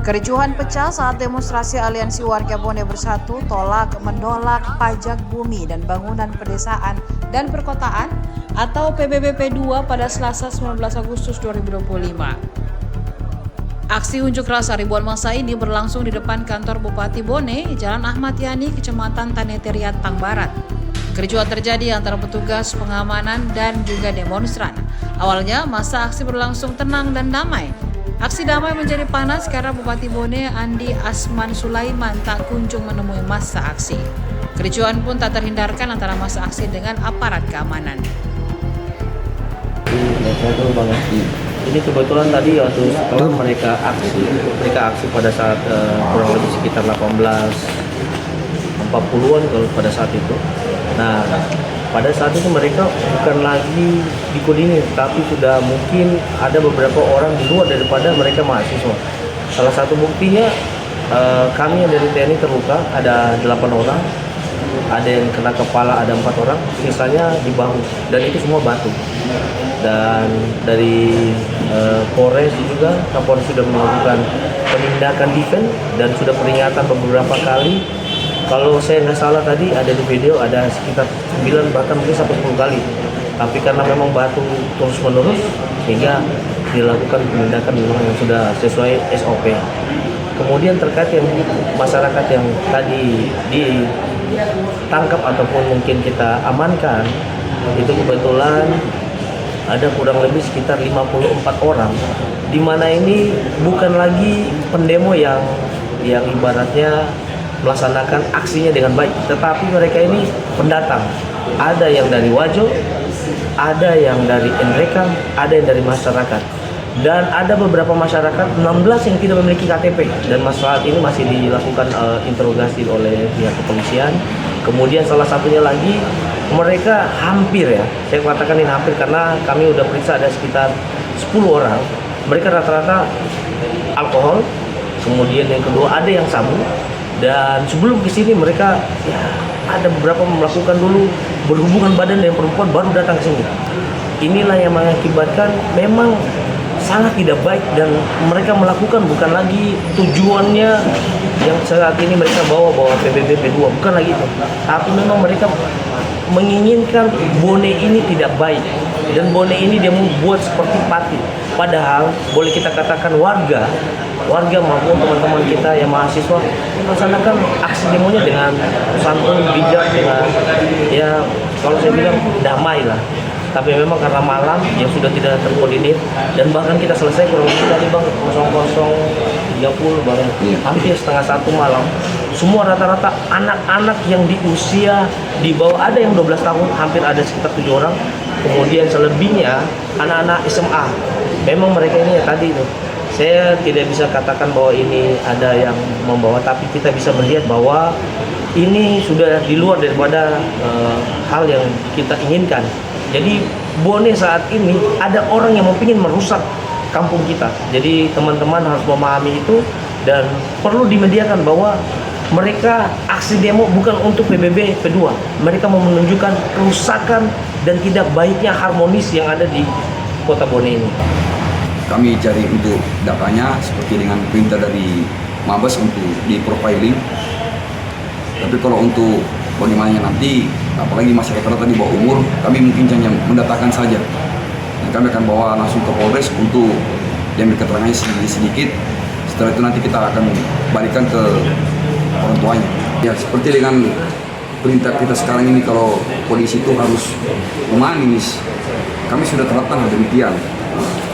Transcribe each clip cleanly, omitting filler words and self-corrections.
Kericuhan pecah saat demonstrasi Aliansi Warga Bone Bersatu menolak pajak bumi dan bangunan pedesaan dan perkotaan atau PBBP 2 pada Selasa 19 Agustus 2025. Aksi unjuk rasa ribuan massa ini berlangsung di depan kantor Bupati Bone, Jalan Ahmad Yani, Kecamatan Tanetirian, Tang Barat. Kericuhan terjadi antara petugas pengamanan dan juga demonstran. Awalnya masa aksi berlangsung tenang dan damai. Aksi damai menjadi panas karena Bupati Bone Andi Asman Sulaiman tak kunjung menemui massa aksi. Kericuhan pun tak terhindarkan antara massa aksi dengan aparat keamanan. Ini kebetulan tadi waktu setelah mereka aksi pada saat kurang lebih sekitar 18.40-an kalau pada saat itu. Nah, pada saat itu mereka bukan lagi dikoordinir, tapi sudah mungkin ada beberapa orang di luar daripada mereka mahasiswa. Salah satu buktinya kami yang dari TNI terluka ada 8 orang, ada yang kena kepala ada 4 orang, sisanya di bahu, dan itu semua batu. Dan dari Polres juga, Kapolres sudah melakukan penindakan defense dan sudah peringatan beberapa kali. Kalau saya nggak salah tadi ada di video ada sekitar 9 bahkan mungkin sampai 10 kali. Tapi karena memang batu terus menerus sehingga dilakukan penindakan memang yang sudah sesuai SOP. Kemudian terkait yang masyarakat yang tadi ditangkap ataupun mungkin kita amankan, itu kebetulan ada kurang lebih sekitar 54 orang, di mana ini bukan lagi pendemo yang ibaratnya melaksanakan aksinya dengan baik, tetapi mereka ini pendatang. Ada yang dari Wajo, ada yang dari Enrekang, ada yang dari masyarakat, dan ada beberapa masyarakat 16 yang tidak memiliki KTP, dan saat ini masih dilakukan interogasi oleh pihak kepolisian. Kemudian salah satunya lagi mereka hampir saya katakan ini hampir karena kami udah periksa ada sekitar 10 orang. Mereka rata-rata alkohol, kemudian yang kedua ada yang sabu. Dan sebelum kesini mereka ada beberapa melakukan dulu berhubungan badan dengan perempuan baru datang ke sini. Inilah yang mengakibatkan memang sangat tidak baik dan mereka melakukan bukan lagi tujuannya yang saat ini mereka bawa PBBP 2, bukan lagi itu. Tapi memang mereka menginginkan Bone ini tidak baik dan Bone ini dia membuat seperti Pati. Padahal boleh kita katakan warga maupun teman-teman kita yang mahasiswa melaksanakan aksi demonya dengan santun, bijak, dengan kalau saya bilang damai lah. Tapi memang karena malam yang sudah tidak terkoordinir dan bahkan kita selesai kurang lebih tadi bang 00.30 bang, hampir setengah 1 malam. Semua rata-rata anak-anak yang di usia di bawah, ada yang 12 tahun, hampir ada sekitar 7 orang. Kemudian selebihnya anak-anak SMA. Memang mereka ini tadi itu, saya tidak bisa katakan bahwa ini ada yang membawa, tapi kita bisa melihat bahwa ini sudah di luar daripada hal yang kita inginkan. Jadi Bone saat ini ada orang yang ingin merusak kampung kita. Jadi teman-teman harus memahami itu dan perlu dimediakan bahwa mereka aksi demo bukan untuk PBB P2. Mereka mau menunjukkan kerusakan dan tidak baiknya harmonis yang ada di kota Bone ini. Kami cari untuk datanya seperti dengan perintah dari Mabes untuk di profiling. Tapi kalau untuk bagaimana nanti, apalagi masyarakat tadi bawah umur, kami mungkin hanya mendatakan saja. Dan kami akan bawa langsung ke Polres untuk diambil keterangannya sedikit. Setelah itu nanti kita akan balikan ke orang tuanya. Ya seperti dengan perintah kita sekarang ini, kalau polisi itu harus humanis, kami sudah terapkan demikian.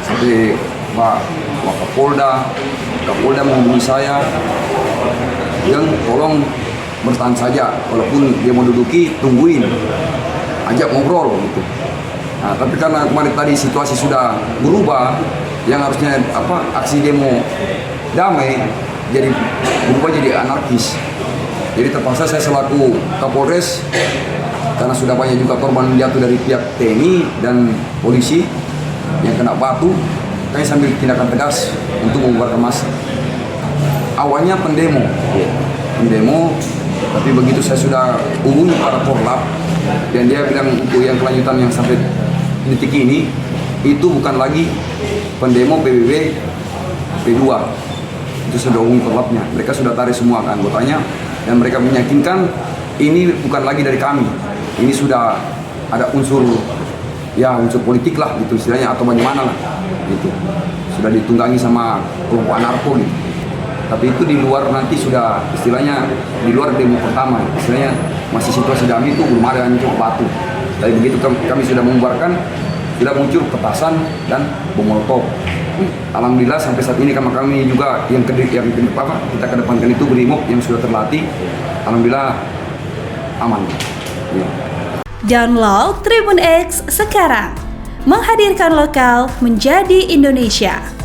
Sampai Pak Kapolda menghubungi saya, dan tolong bertahan saja, walaupun dia mau duduki, tungguin, ajak ngobrol gitu. Nah, tapi karena kemarin tadi situasi sudah berubah, yang harusnya aksi demo damai jadi berubah jadi anarkis. Jadi terpaksa saya selaku Kapolres, karena sudah banyak juga korban jatuh dari pihak TNI dan polisi yang kena batu, kami sambil tindakan tegas untuk membubarkan massa. Awalnya pendemo, tapi begitu saya sudah hubungi para korlap dan dia bilang untuk yang kelanjutan yang sampai detik ini itu bukan lagi pendemo PBB P2, itu sudah umum terlapnya. Mereka sudah tarik semua anggotanya dan mereka meyakinkan ini bukan lagi dari kami. Ini sudah ada unsur politik lah gitu istilahnya atau bagaimana lah gitu. Sudah ditunggangi sama kelompok anarko gitu. Tapi itu di luar nanti sudah istilahnya di luar demo pertama. Istilahnya masih situasi damai itu belum ada yang coba batu. Tapi begitu kami sudah membubarkan, sudah muncul petasan dan bom molotov. Alhamdulillah sampai saat ini kami juga yang kita kedepankan itu BRIMOB yang sudah terlatih. Alhamdulillah aman. Ya. Download Tribun X sekarang, menghadirkan lokal menjadi Indonesia.